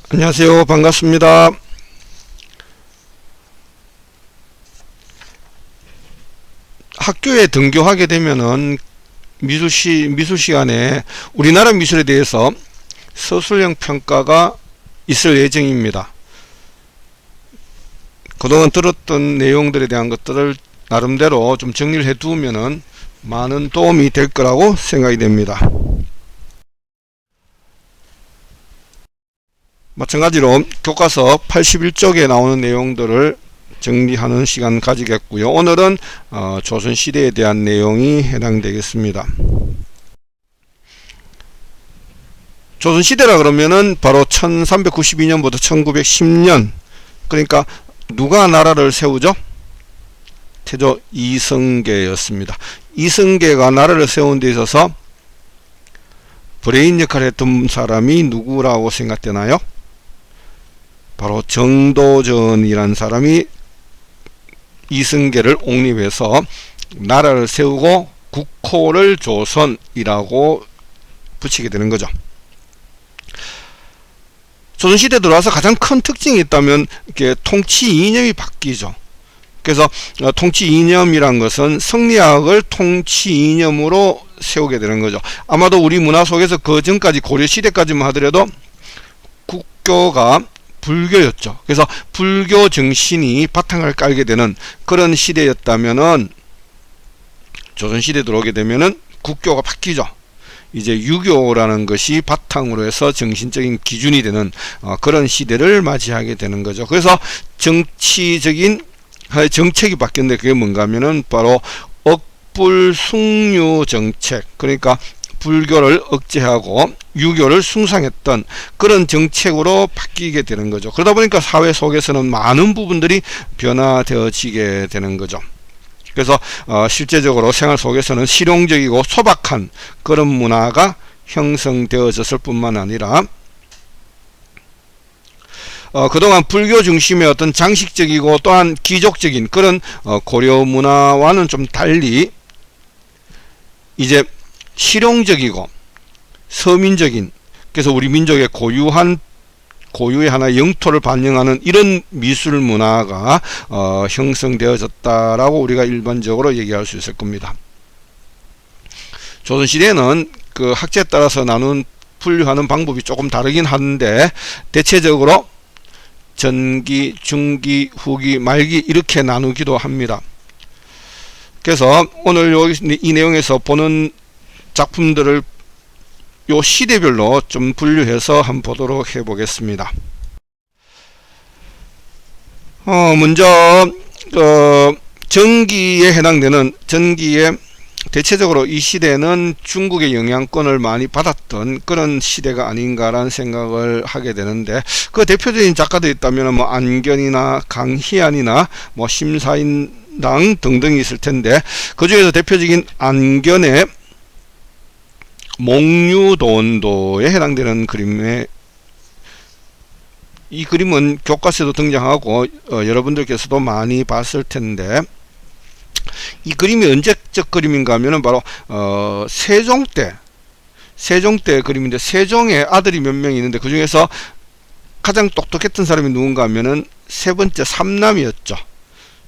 안녕하세요. 반갑습니다. 학교에 등교하게 되면은 미술 시간에 우리나라 미술에 대해서 서술형 평가가 있을 예정입니다. 그동안 들었던 내용들에 대한 것들을 나름대로 좀 정리를 해 두면은 많은 도움이 될 거라고 생각이 됩니다. 마찬가지로 교과서 81쪽에 나오는 내용들을 정리하는 시간 가지겠고요. 오늘은 조선시대에 대한 내용이 해당되겠습니다. 조선시대라 그러면은 바로 1392년부터 1910년, 그러니까 누가 나라를 세우죠? 태조 이성계였습니다. 이성계가 나라를 세운 데 있어서 브레인 역할을 했던 사람이 누구라고 생각되나요? 바로 정도전이라는 사람이 이성계를 옹립해서 나라를 세우고 국호를 조선이라고 붙이게 되는 거죠. 조선시대 들어와서 가장 큰 특징이 있다면 이렇게 통치 이념이 바뀌죠. 그래서 통치 이념이란 것은 성리학을 통치 이념으로 세우게 되는 거죠. 아마도 우리 문화 속에서 그 전까지 고려시대까지만 하더라도 국교가 불교였죠. 그래서 불교 정신이 바탕을 깔게 되는 그런 시대였다면은 조선시대 들어오게 되면은 국교가 바뀌죠. 이제 유교라는 것이 바탕으로 해서 정신적인 기준이 되는 그런 시대를 맞이하게 되는 거죠. 그래서 정치적인 정책이 바뀌었는데 그게 뭔가 하면은 바로 억불숭유 정책, 그러니까 불교를 억제하고 유교를 숭상했던 그런 정책으로 바뀌게 되는 거죠. 그러다 보니까 사회 속에서는 많은 부분들이 변화되어지게 되는 거죠. 그래서 실제적으로 생활 속에서는 실용적이고 소박한 그런 문화가 형성되어졌을 뿐만 아니라 그동안 불교 중심의 어떤 장식적이고 또한 귀족적인 그런 고려 문화와는 좀 달리 이제 실용적이고 서민적인, 그래서 우리 민족의 고유의 하나의 영토를 반영하는 이런 미술 문화가 형성되어졌다라고 우리가 일반적으로 얘기할 수 있을 겁니다. 조선시대에는 그 학제에 따라서 분류하는 방법이 조금 다르긴 한데 대체적으로 전기, 중기, 후기, 말기 이렇게 나누기도 합니다. 그래서 오늘 이 내용에서 보는 작품들을 요 시대별로 좀 분류해서 한번 보도록 해보겠습니다. 먼저 전기에 해당되는 전기에 대체적으로 이 시대는 중국의 영향권을 많이 받았던 그런 시대가 아닌가라는 생각을 하게 되는데, 그 대표적인 작가들이 있다면 뭐 안견이나 강희안이나 뭐 심사인당 등등이 있을 텐데, 그 중에서 대표적인 안견의 몽유도원도에 해당되는 그림에, 이 그림은 교과서에도 등장하고 여러분들께서도 많이 봤을 텐데, 이 그림이 언제적 그림인가 하면은 바로 세종 때 그림인데, 세종의 아들이 몇 명 있는데 그 중에서 가장 똑똑했던 사람이 누군가 하면은 세 번째 삼남이었죠.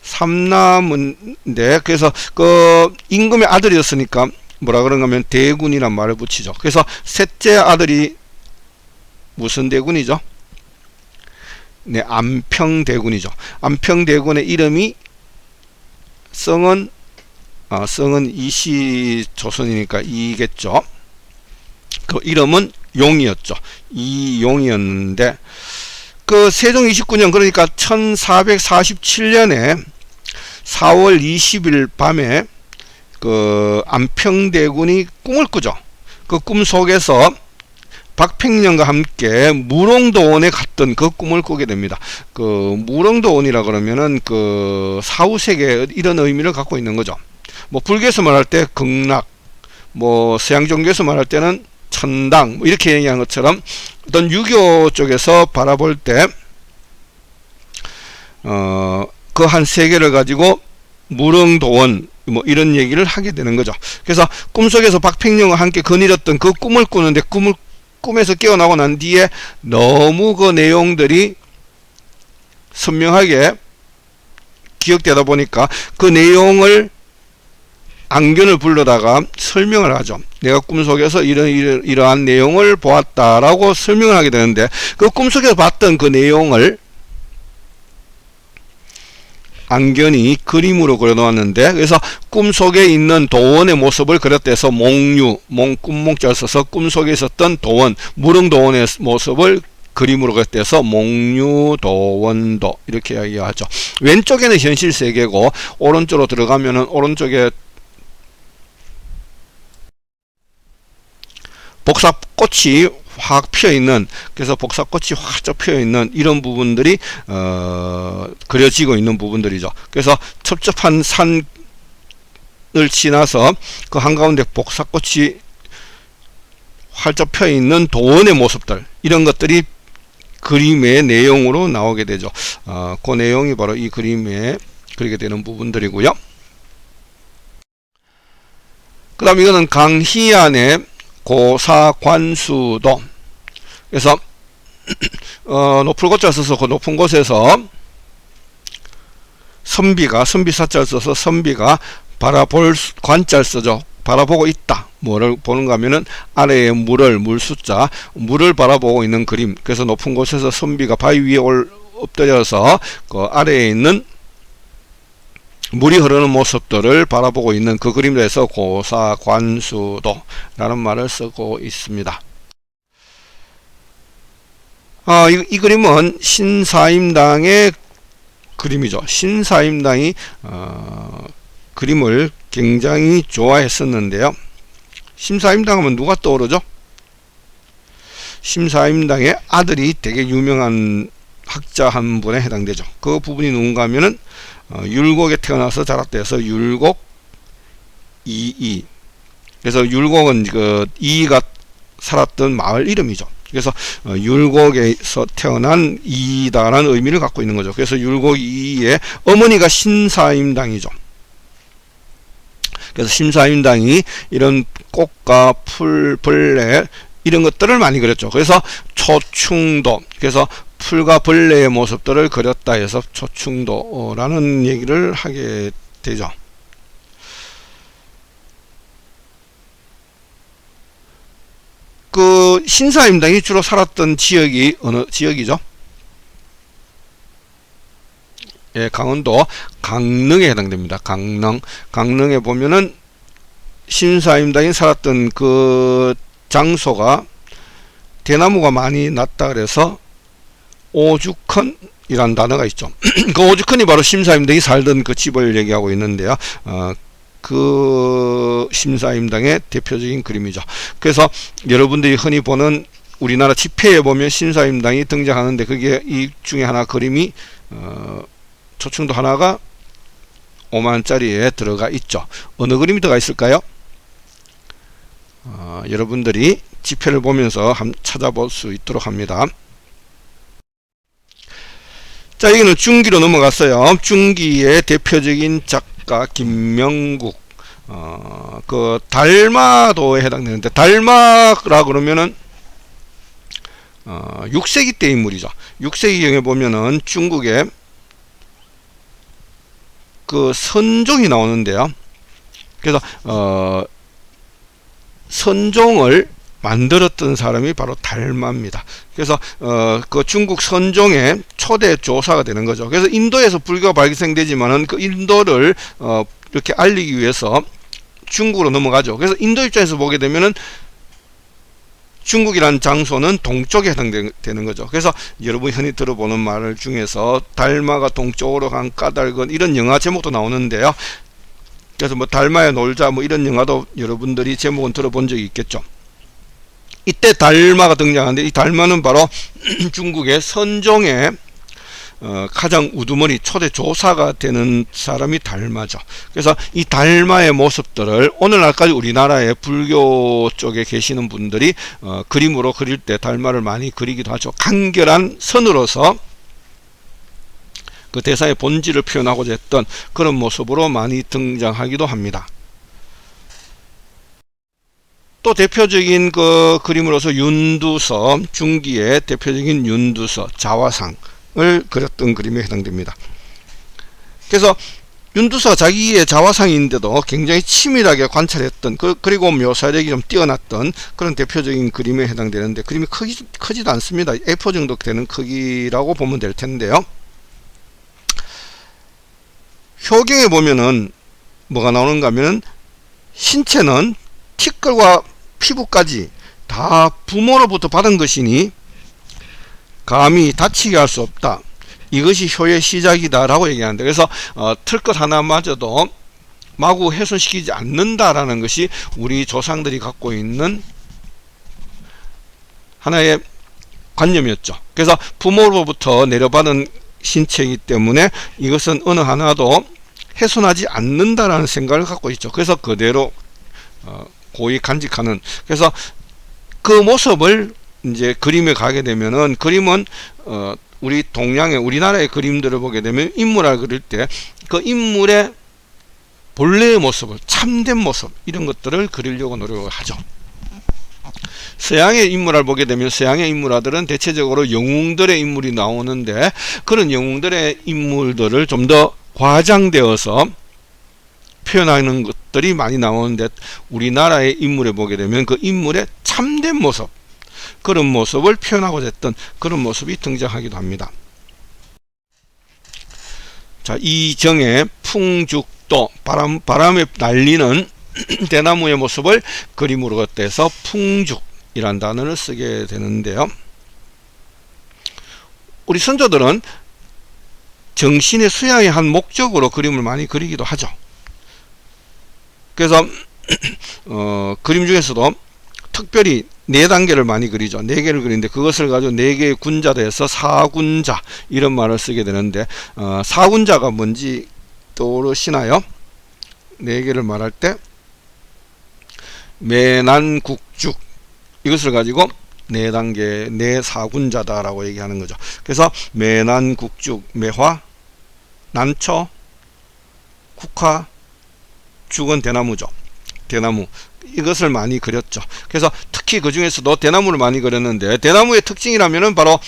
삼남인데, 그래서 그 임금의 아들이었으니까 뭐라 그런가 하면 대군이란 말을 붙이죠. 그래서 셋째 아들이 무슨 대군이죠? 네, 안평대군이죠. 안평대군의 이름이 성은 이시조선이니까 이겠죠. 그 이름은 용이었죠. 이용이었는데, 그 세종 29년, 그러니까 1447년에 4월 20일 밤에 그 안평대군이 꿈을 꾸죠. 그 꿈 속에서 박팽령과 함께 무롱도원에 갔던 그 꿈을 꾸게 됩니다. 그 무롱도원이라 그러면은 그 사후세계 이런 의미를 갖고 있는 거죠. 뭐 불교에서 말할 때 극락, 뭐 서양 종교에서 말할 때는 천당, 뭐 이렇게 얘기하는 것처럼 어떤 유교 쪽에서 바라볼 때 그 한 세계를 가지고 무릉도원 뭐 이런 얘기를 하게 되는 거죠. 그래서 꿈속에서 박팽령과 함께 거닐었던 그 꿈을 꾸는데, 꿈을 꿈에서 깨어나고 난 뒤에 너무 그 내용들이 선명하게 기억되다 보니까 그 내용을 앙견을 불러다가 설명을 하죠. 내가 꿈속에서 이러한 내용을 보았다라고 설명을 하게 되는데, 그 꿈속에서 봤던 그 내용을 앙견이 그림으로 그려놓았는데, 그래서 꿈속에 있는 도원의 모습을 그렸대서 꿈몽자를 써서 꿈속에 있었던 도원, 무릉도원의 모습을 그림으로 그렸대서 몽유도원도 이렇게 이야기하죠. 왼쪽에는 현실 세계고 오른쪽으로 들어가면은 오른쪽에 복사꽃이 확 피어있는, 그래서 복사꽃이 활짝 피어있는 이런 부분들이 그려지고 있는 부분들이죠. 그래서 첩첩한 산을 지나서 그 한가운데 복사꽃이 활짝 피어있는 도원의 모습들, 이런 것들이 그림의 내용으로 나오게 되죠. 그 내용이 바로 이 그림에 그리게 되는 부분들이고요. 그 다음 이거는 강희안의 고사관수도. 그래서 높을 고자를 써서 그 높은 곳에서 선비사자를 써서 선비가 바라볼 관자를 쓰죠. 바라보고 있다. 뭐를 보는가 하면은 아래에 물숫자, 물을 바라보고 있는 그림. 그래서 높은 곳에서 선비가 바위 위에 엎드려서 그 아래에 있는 물이 흐르는 모습들을 바라보고 있는 그 그림에서 고사관수도 라는 말을 쓰고 있습니다. 이 그림은 신사임당의 그림이죠. 신사임당이 그림을 굉장히 좋아했었는데요. 신사임당 하면 누가 떠오르죠? 신사임당의 아들이 되게 유명한 학자 한 분에 해당되죠. 그 부분이 누군가 하면은 율곡에 태어나서 자랐다 해서 율곡 이이. 그래서 율곡은 그 이이가 살았던 마을 이름이죠. 그래서 율곡에서 태어난 이이다라는 의미를 갖고 있는 거죠. 그래서 율곡 이이의 어머니가 신사임당이죠. 그래서 신사임당이 이런 꽃과 풀, 벌레 이런 것들을 많이 그렸죠. 그래서 초충도, 그래서 풀과 벌레의 모습들을 그렸다 해서 초충도라는 얘기를 하게 되죠. 그 신사임당이 주로 살았던 지역이 어느 지역이죠? 예, 강원도 강릉에 해당됩니다. 강릉에 보면은 신사임당이 살았던 그 장소가 대나무가 많이 났다 그래서 오죽헌이라는 단어가 있죠. 그 오죽헌이 바로 신사임당이 살던 그 집을 얘기하고 있는데요. 그 신사임당의 대표적인 그림이죠. 그래서 여러분들이 흔히 보는 우리나라 지폐에 보면 신사임당이 등장하는데, 그게 이 중에 하나 그림이 초충도 하나가 5만원짜리에 들어가 있죠. 어느 그림이 들어가 있을까요? 여러분들이 지폐를 보면서 한번 찾아볼 수 있도록 합니다. 자, 여기는 중기로 넘어갔어요. 중기의 대표적인 작가 김명국, 그 달마도에 해당되는데, 달마라 그러면은 6세기 때 인물이죠. 6세기경에 보면은 중국에 그 선종이 나오는데요. 그래서 선종을 만들었던 사람이 바로 달마입니다. 그래서 그 중국 선종의 초대 조사가 되는 거죠. 그래서 인도에서 불교가 발생되지만은 그 인도를 이렇게 알리기 위해서 중국으로 넘어가죠. 그래서 인도 입장에서 보게 되면은 중국이라는 장소는 동쪽에 해당되는 거죠. 그래서 여러분이 흔히 들어보는 말 중에서 달마가 동쪽으로 간 까닭은, 이런 영화 제목도 나오는데요. 그래서 뭐 달마에 놀자 뭐 이런 영화도 여러분들이 제목은 들어본 적이 있겠죠. 이때 달마가 등장하는데, 이 달마는 바로 중국의 선종의 가장 우두머리 초대 조사가 되는 사람이 달마죠. 그래서 이 달마의 모습들을 오늘날까지 우리나라의 불교 쪽에 계시는 분들이 그림으로 그릴 때 달마를 많이 그리기도 하죠. 간결한 선으로서 그 대사의 본질을 표현하고자 했던 그런 모습으로 많이 등장하기도 합니다. 또 대표적인 그 그림으로서 윤두서, 중기의 대표적인 윤두서 자화상을 그렸던 그림에 해당됩니다. 그래서 윤두서가 자기의 자화상인데도 굉장히 치밀하게 관찰했던 그리고 묘사력이 좀 뛰어났던 그런 대표적인 그림에 해당되는데, 그림이 크지도 않습니다. A4 정도 되는 크기라고 보면 될 텐데요. 효경에 보면은 뭐가 나오는가 하면은 신체는 티끌과 피부까지 다 부모로부터 받은 것이니 감히 다치게 할 수 없다. 이것이 효의 시작이다 라고 얘기하는데, 그래서 틀것 하나마저도 마구 훼손시키지 않는다라는 것이 우리 조상들이 갖고 있는 하나의 관념이었죠. 그래서 부모로부터 내려받은 신체이기 때문에 이것은 어느 하나도 훼손하지 않는다라는 생각을 갖고 있죠. 그래서 그대로 고이 간직하는, 그래서 그 모습을 이제 그림에 가게 되면은, 그림은 우리 동양의 우리나라의 그림들을 보게 되면 인물을 그릴 때 그 인물의 본래의 모습을, 참된 모습, 이런 것들을 그리려고 노력을 하죠. 서양의 인물을 보게 되면 서양의 인물화들은 대체적으로 영웅들의 인물이 나오는데, 그런 영웅들의 인물들을 좀 더 과장되어서 표현하는 것들이 많이 나오는데, 우리나라의 인물에 보게 되면 그 인물의 참된 모습, 그런 모습을 표현하고자 했던 그런 모습이 등장하기도 합니다. 자, 이정의 풍죽도, 바람에 날리는 대나무의 모습을 그림으로 겉대서 풍죽이란 단어를 쓰게 되는데요. 우리 선조들은 정신의 수양의 한 목적으로 그림을 많이 그리기도 하죠. 그래서 그림 중에서도 특별히 4단계를 많이 그리죠. 4개를 그리는데, 그것을 가지고 4개의 군자도 해서 사군자, 이런 말을 쓰게 되는데, 사군자가 뭔지 떠오르시나요? 4개를 말할 때 매난국죽, 이것을 가지고 4단계, 4사군자다 라고 얘기하는 거죠. 그래서 매난국죽, 매화, 난초, 국화, 죽은 대나무죠. 대나무, 이것을 많이 그렸죠. 그래서 특히 그 중에서도 대나무를 많이 그렸는데, 대나무의 특징이라면은 바로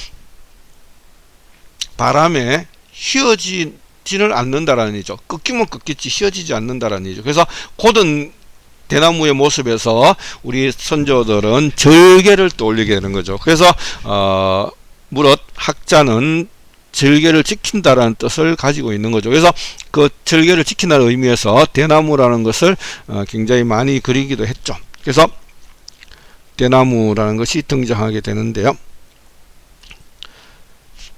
바람에 휘어지지는 않는다라는 얘기죠. 꺾이면 꺾겠지 휘어지지 않는다라는 얘기죠. 그래서 고든 대나무의 모습에서 우리 선조들은 절개를 떠올리게 되는 거죠. 그래서 무릇 학자는 절개를 지킨다라는 뜻을 가지고 있는 거죠. 그래서 그 절개를 지킨다는 의미에서 대나무라는 것을 굉장히 많이 그리기도 했죠. 그래서 대나무라는 것이 등장하게 되는데요.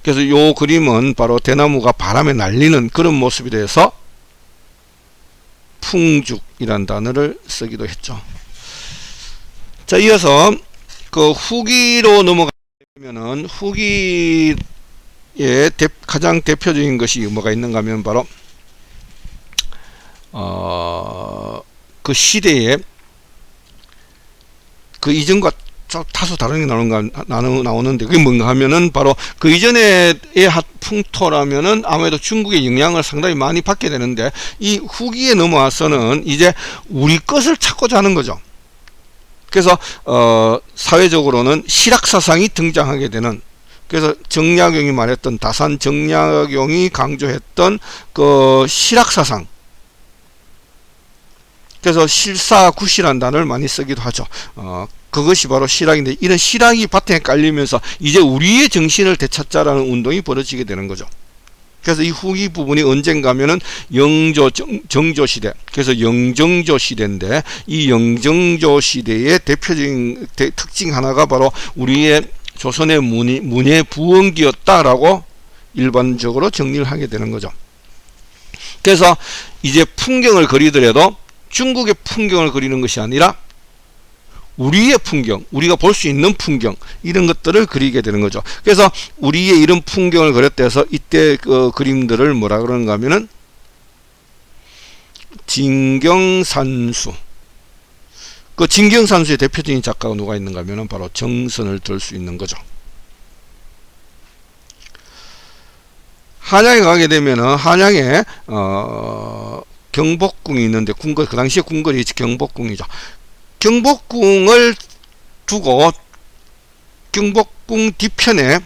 그래서 이 그림은 바로 대나무가 바람에 날리는 그런 모습이 돼서 풍죽이란 단어를 쓰기도 했죠. 자, 이어서 그 후기로 넘어가면은, 후기 가장 대표적인 것이 뭐가 있는가 하면 바로 그 시대에 그 이전과 다소 다른 게 나오는데, 그게 뭔가 하면은 바로 그 이전의 풍토라면은 아무래도 중국의 영향을 상당히 많이 받게 되는데, 이 후기에 넘어와서는 이제 우리 것을 찾고자 하는 거죠. 그래서 사회적으로는 실학사상이 등장하게 되는, 그래서 정약용이 말했던, 다산 정약용이 강조했던 그 실학사상, 그래서 실사구시란 단어를 많이 쓰기도 하죠. 그것이 바로 실학인데, 이런 실학이 바탕에 깔리면서 이제 우리의 정신을 되찾자라는 운동이 벌어지게 되는 거죠. 그래서 이 후기 부분이 언젠가면은 정조 시대, 그래서 영정조 시대인데, 이 영정조 시대의 대표적인 특징 하나가 바로 우리의 조선의 문예 부흥기였다라고 일반적으로 정리를 하게 되는 거죠. 그래서 이제 풍경을 그리더라도 중국의 풍경을 그리는 것이 아니라 우리의 풍경, 우리가 볼 수 있는 풍경, 이런 것들을 그리게 되는 거죠. 그래서 우리의 이런 풍경을 그렸다 해서 이때 그 그림들을 뭐라 그러는가 하면은 진경산수, 그 진경산수의 대표적인 작가가 누가 있는가 하면은 바로 정선을 들 수 있는 거죠. 한양에 가게 되면은 한양에 경복궁이 있는데, 궁궐, 그 당시에 궁궐이 경복궁이죠. 경복궁을 두고 경복궁 뒤편에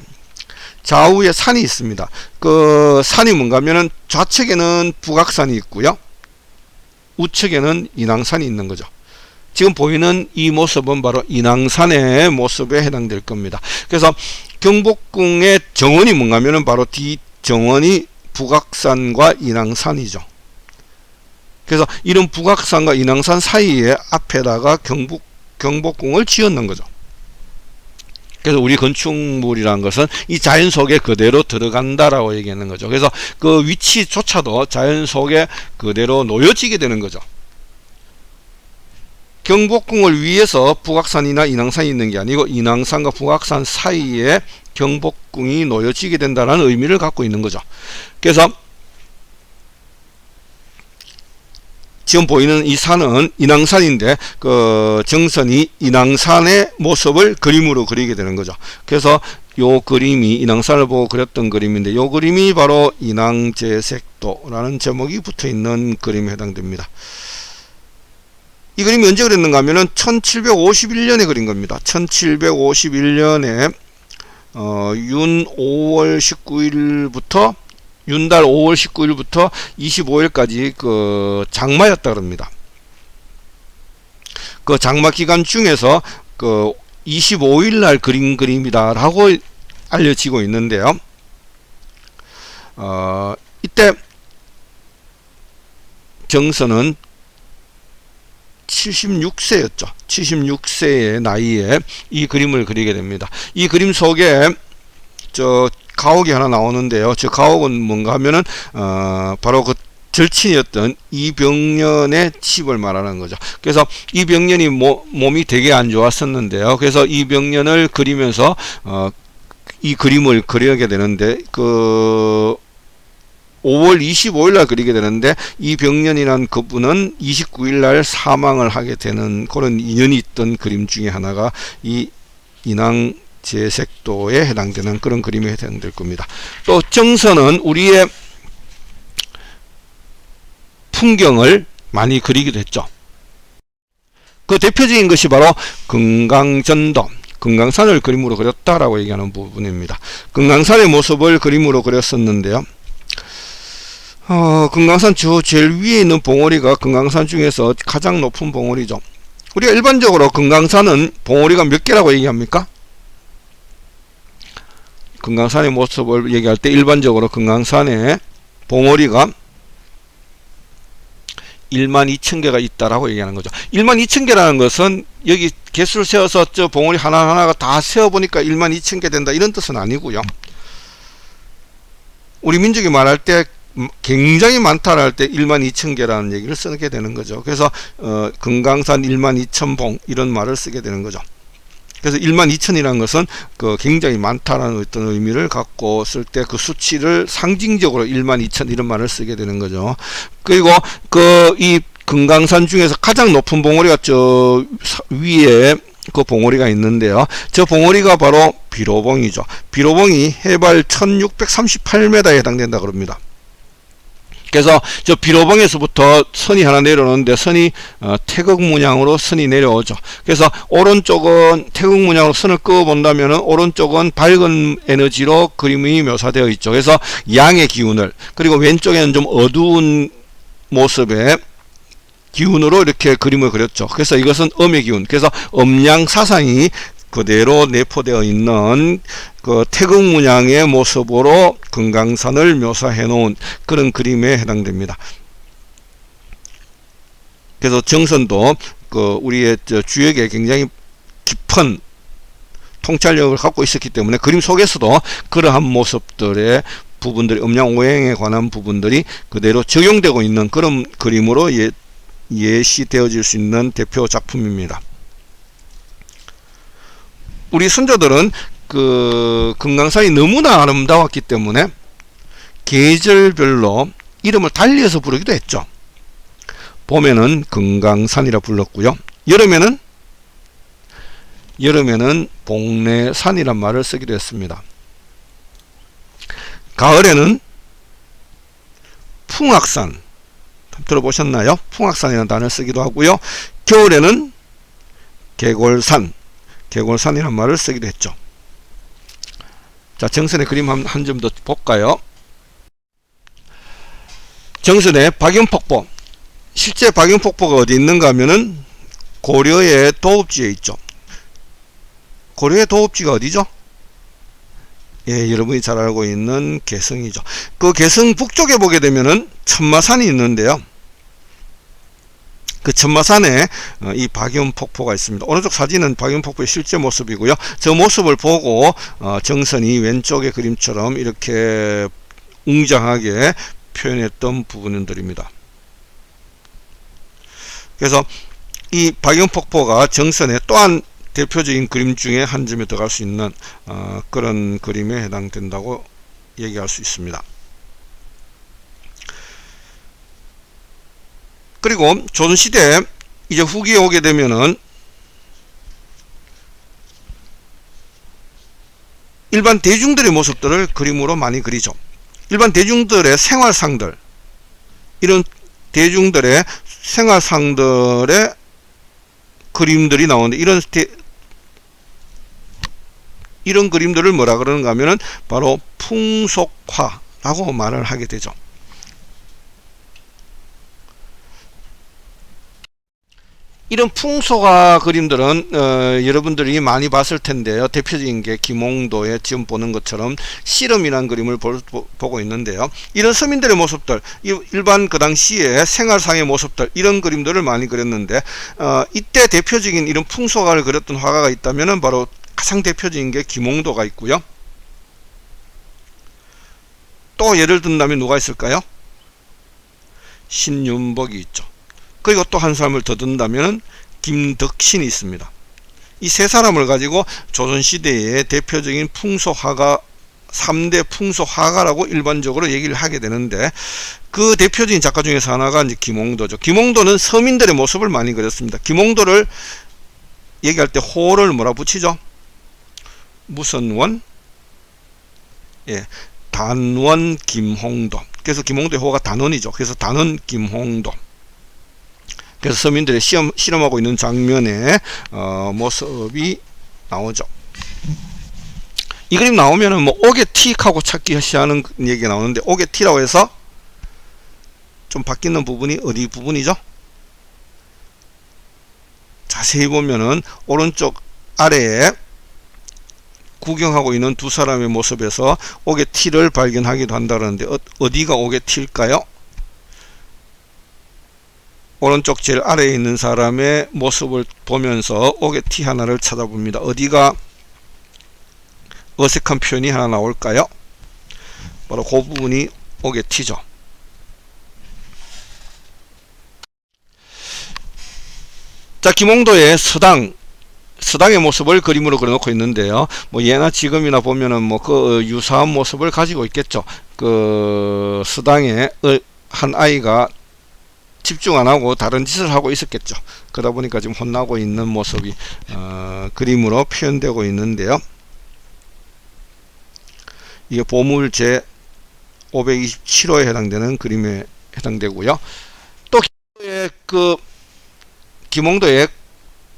좌우에 산이 있습니다. 그 산이 뭔가 하면은 좌측에는 북악산이 있고요, 우측에는 인왕산이 있는 거죠. 지금 보이는 이 모습은 바로 인왕산의 모습에 해당될 겁니다. 그래서 경복궁의 정원이 뭔가 하면은 바로 뒷정원이 북악산과 인왕산이죠. 그래서 이런 북악산과 인왕산 사이에 앞에다가 경복궁을 지었는 거죠. 그래서 우리 건축물이라는 것은 이 자연 속에 그대로 들어간다라고 얘기하는 거죠. 그래서 그 위치조차도 자연 속에 그대로 놓여지게 되는 거죠. 경복궁을 위해서 북악산이나 인왕산이 있는 게 아니고 인왕산과 북악산 사이에 경복궁이 놓여지게 된다는 의미를 갖고 있는 거죠. 그래서 지금 보이는 이 산은 인왕산인데 그 정선이 인왕산의 모습을 그림으로 그리게 되는 거죠. 그래서 요 그림이 인왕산을 보고 그렸던 그림인데, 요 그림이 바로 인왕제색도라는 제목이 붙어 있는 그림에 해당됩니다. 이 그림이 언제 그렸는가 하면은 1751년에 그린 겁니다. 1751년에 윤 5월 19일부터 윤달 5월 19일부터 25일까지 그 장마였다 그럽니다. 그 장마 기간 중에서 그 25일 날 그린 그림이다라고 알려지고 있는데요. 이때 정선은 76세였죠. 76세의 나이에 이 그림을 그리게 됩니다. 이 그림 속에 가옥이 하나 나오는데요. 저 가옥은 뭔가 하면은 바로 그 절친이었던 이병년의 집을 말하는 거죠. 그래서 이병년이 몸이 되게 안 좋았었는데요. 그래서 이병년을 그리면서 이 그림을 그리게 되는데, 그 5월 25일 날 그리게 되는데, 이병년이란 그분은 29일 날 사망을 하게 되는 그런 인연이 있던 그림 중에 하나가 이 인왕 제색도에 해당되는 그런 그림에 해당될 겁니다. 또 정선은 우리의 풍경을 많이 그리기도 했죠. 그 대표적인 것이 바로 금강전도, 금강산을 그림으로 그렸다라고 얘기하는 부분입니다. 금강산의 모습을 그림으로 그렸었는데요. 금강산 저 제일 위에 있는 봉우리가 금강산 중에서 가장 높은 봉우리죠. 우리가 일반적으로 금강산은 봉우리가 몇 개라고 얘기합니까? 금강산의 모습을 얘기할 때 일반적으로 금강산에 봉우리가 12,000개가 있다라고 얘기하는 거죠. 12,000개라는 것은 여기 개수를 세워서 저 봉우리 하나하나가 다 세어보니까 12,000개 된다 이런 뜻은 아니고요. 우리 민족이 말할 때 굉장히 많다라 할 때 12,000개라는 얘기를 쓰게 되는 거죠. 그래서 금강산 12,000봉 이런 말을 쓰게 되는 거죠. 그래서 12,000이라는 것은 그 굉장히 많다라는 어떤 의미를 갖고 쓸 때 그 수치를 상징적으로 12,000 이런 말을 쓰게 되는 거죠. 그리고 그 이 금강산 중에서 가장 높은 봉우리가 저 위에 그 봉우리가 있는데요. 저 봉우리가 바로 비로봉이죠. 비로봉이 해발 1638m에 해당된다 그럽니다. 그래서 저 비로봉에서부터 선이 하나 내려오는데, 선이 태극 문양으로 선이 내려오죠. 그래서 오른쪽은 태극 문양으로 선을 그어 본다면 오른쪽은 밝은 에너지로 그림이 묘사되어 있죠. 그래서 양의 기운을, 그리고 왼쪽에는 좀 어두운 모습의 기운으로 이렇게 그림을 그렸죠. 그래서 이것은 음의 기운, 그래서 음양 사상이 그대로 내포되어 있는 그 태극 문양의 모습으로 금강산을 묘사해 놓은 그런 그림에 해당됩니다. 그래서 정선도 그 우리의 주역에 굉장히 깊은 통찰력을 갖고 있었기 때문에 그림 속에서도 그러한 모습들의 부분들이, 음양 오행에 관한 부분들이 그대로 적용되고 있는 그런 그림으로 예시되어질 수 있는 대표 작품입니다. 우리 선조들은 그 금강산이 너무나 아름다웠기 때문에 계절별로 이름을 달리해서 부르기도 했죠. 봄에는 금강산이라 불렀고요. 여름에는 봉래산이란 말을 쓰기도 했습니다. 가을에는 풍악산, 들어보셨나요? 풍악산이라는 단어를 쓰기도 하고요. 겨울에는 계골산이란 말을 쓰기도 했죠. 자, 정선의 그림 한 점 더 볼까요? 정선의 박연폭포. 실제 박연폭포가 어디 있는가 하면은 고려의 도읍지에 있죠. 고려의 도읍지가 어디죠? 예, 여러분이 잘 알고 있는 개성이죠. 그 개성 북쪽에 보게 되면은 천마산이 있는데요. 그 천마산에 이 박연폭포가 있습니다. 오른쪽 사진은 박연폭포의 실제 모습이고요. 저 모습을 보고 정선이 왼쪽의 그림처럼 이렇게 웅장하게 표현했던 부분들입니다. 그래서 이 박연폭포가 정선의 또한 대표적인 그림 중에 한 점에 들어갈 수 있는 그런 그림에 해당된다고 얘기할 수 있습니다. 그리고 조선시대 이제 후기에 오게 되면은 일반 대중들의 모습들을 그림으로 많이 그리죠. 일반 대중들의 생활상들, 이런 대중들의 생활상들의 그림들이 나오는데 이런 그림들을 뭐라 그러는가 하면은 바로 풍속화라고 말을 하게 되죠. 이런 풍속화 그림들은 여러분들이 많이 봤을 텐데요. 대표적인 게 김홍도의 지금 보는 것처럼 씨름이라는 그림을 보고 있는데요. 이런 서민들의 모습들, 일반 그 당시에 생활상의 모습들, 이런 그림들을 많이 그렸는데 이때 대표적인 이런 풍속화를 그렸던 화가가 있다면 바로 가장 대표적인 게 김홍도가 있고요. 또 예를 든다면 누가 있을까요? 신윤복이 있죠. 그리고 또 한 사람을 더 든다면 김덕신이 있습니다. 이 세 사람을 가지고 조선시대의 대표적인 풍속화가 3대 풍속화가라고 일반적으로 얘기를 하게 되는데, 그 대표적인 작가 중에서 하나가 이제 김홍도죠. 김홍도는 서민들의 모습을 많이 그렸습니다. 김홍도를 얘기할 때 호를 뭐라 붙이죠? 무슨 원? 예, 단원 김홍도. 그래서 김홍도의 호가 단원이죠. 그래서 단원 김홍도. 그래서 서민들이 실험하고 있는 장면의 모습이 나오죠. 이 그림 나오면은 뭐 옥의 틱하고 찾기 시하는 얘기가 나오는데, 옥의 티라고 해서 좀 바뀌는 부분이 어디 부분이죠? 자세히 보면은 오른쪽 아래에 구경하고 있는 두 사람의 모습에서 옥의 티를 발견하기도 한다는데 어디가 옥의 티일까요? 오른쪽 제일 아래에 있는 사람의 모습을 보면서 옥의 티 하나를 찾아봅니다. 어디가 어색한 표현이 하나 나올까요? 바로 그 부분이 옥의 티죠. 자, 김홍도의 서당의 모습을 그림으로 그려놓고 있는데요. 뭐 예나 지금이나 보면은 뭐 그 유사한 모습을 가지고 있겠죠. 그 서당에 한 아이가 집중 안 하고 다른 짓을 하고 있었겠죠. 그러다 보니까 지금 혼나고 있는 모습이 그림으로 표현되고 있는데요. 이게 보물 제 527호에 해당되는 그림에 해당되고요. 또 김홍도의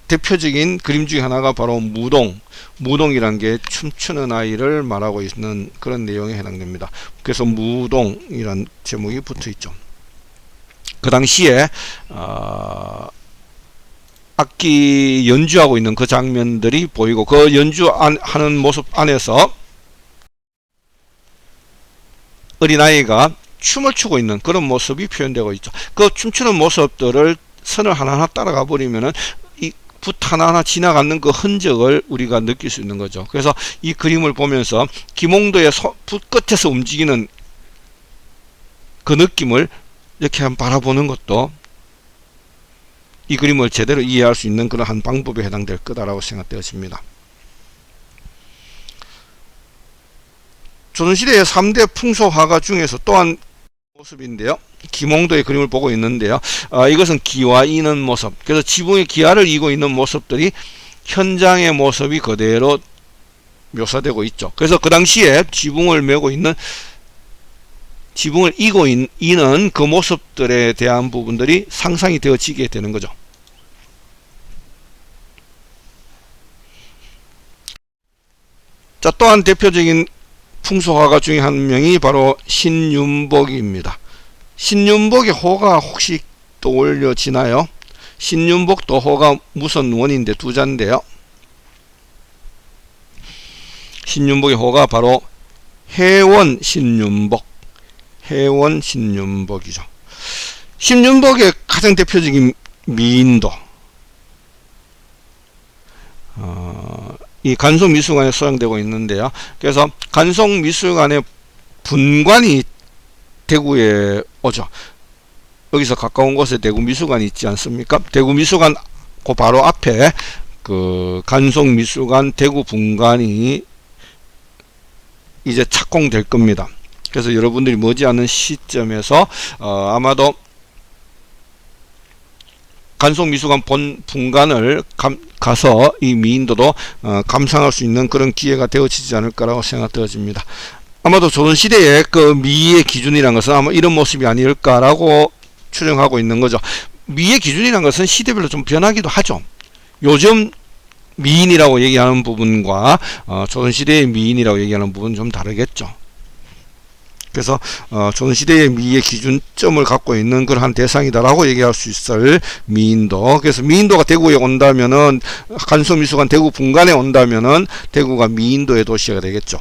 대표적인 그림 중에 하나가 바로 무동이란 게 춤추는 아이를 말하고 있는 그런 내용에 해당됩니다. 그래서 무동이란 제목이 붙어 있죠. 그 당시에 악기 연주하고 있는 그 장면들이 보이고, 그 연주하는 모습 안에서 어린아이가 춤을 추고 있는 그런 모습이 표현되고 있죠. 그 춤추는 모습들을 선을 하나하나 따라가 버리면은 이 붓 하나하나 지나가는 그 흔적을 우리가 느낄 수 있는 거죠. 그래서 이 그림을 보면서 김홍도의 붓 끝에서 움직이는 그 느낌을 이렇게 한번 바라보는 것도 이 그림을 제대로 이해할 수 있는 그런 한 방법에 해당될 거다라고 생각되어집니다. 조선시대의 3대 풍속화가 중에서 또한 모습인데요. 김홍도의 그림을 보고 있는데요. 이것은 기와 이는 모습. 그래서 지붕의 기와를 이고 있는 모습들이 현장의 모습이 그대로 묘사되고 있죠. 그래서 그 당시에 지붕을 이고 이는 그 모습들에 대한 부분들이 상상이 되어지게 되는 거죠. 자, 또한 대표적인 풍속화가 중에 한 명이 바로 신윤복입니다. 신윤복의 호가 혹시 떠올려지나요? 신윤복도 호가 무슨 원인데 두 자인데요. 신윤복의 호가 바로 해원 신윤복, 해원 신윤복이죠. 신윤복의 가장 대표적인 미인도 이 간송미술관에 소장되고 있는데요. 그래서 간송미술관의 분관이 대구에 오죠. 여기서 가까운 곳에 대구미술관이 있지 않습니까? 대구미술관 그 바로 앞에 그 간송미술관 대구 분관이 이제 착공될 겁니다. 그래서 여러분들이 머지않은 시점에서 아마도 간송미술관 본 분관을 가서 이 미인도도 감상할 수 있는 그런 기회가 되어지지 않을까라고 생각되어집니다. 아마도 조선시대의 그 미의 기준이란 것은 아마 이런 모습이 아닐까라고 추정하고 있는 거죠. 미의 기준이란 것은 시대별로 좀 변하기도 하죠. 요즘 미인이라고 얘기하는 부분과 조선시대의 미인이라고 얘기하는 부분은 좀 다르겠죠. 그래서 조선시대의 미의 기준점을 갖고 있는 그러한 대상이다라고 얘기할 수 있을 미인도. 그래서 미인도가 대구에 온다면은 간송미술관 대구 분관에 온다면은 대구가 미인도의 도시가 되겠죠.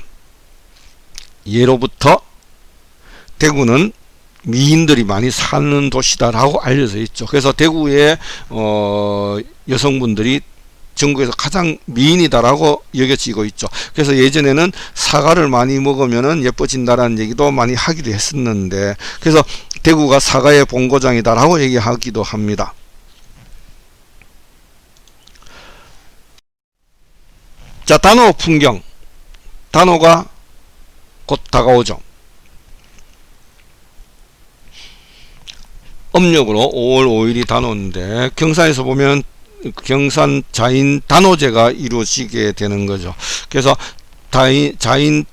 예로부터 대구는 미인들이 많이 사는 도시다라고 알려져 있죠. 그래서 대구의 여성분들이 전국에서 가장 미인이다라고 여겨지고 있죠. 그래서 예전에는 사과를 많이 먹으면은 예뻐진다라는 얘기도 많이 하기도 했었는데, 그래서 대구가 사과의 본고장이다라고 얘기하기도 합니다. 자, 단오 풍경. 단오가 곧 다가오죠. 음력으로 5월 5일이 단오인데 경산에서 보면 경산 자인 단오제가 이루어지게 되는 거죠. 그래서 자인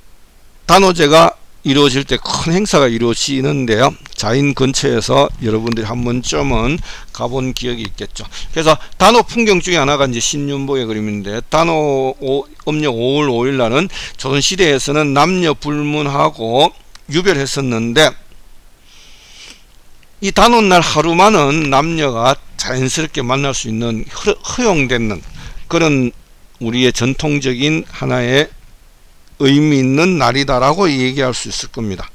단오제가 이루어질 때 큰 행사가 이루어지는데요. 자인 근처에서 여러분들이 한 번쯤은 가본 기억이 있겠죠. 그래서 단오 풍경 중에 하나가 이제 신윤복의 그림인데, 단오 음력 5월 5일 날은 조선시대에서는 남녀 불문하고 유별했었는데, 이 단오날 하루만은 남녀가 자연스럽게 만날 수 있는 허용되는 그런 우리의 전통적인 하나의 의미 있는 날이다라고 얘기할 수 있을 겁니다.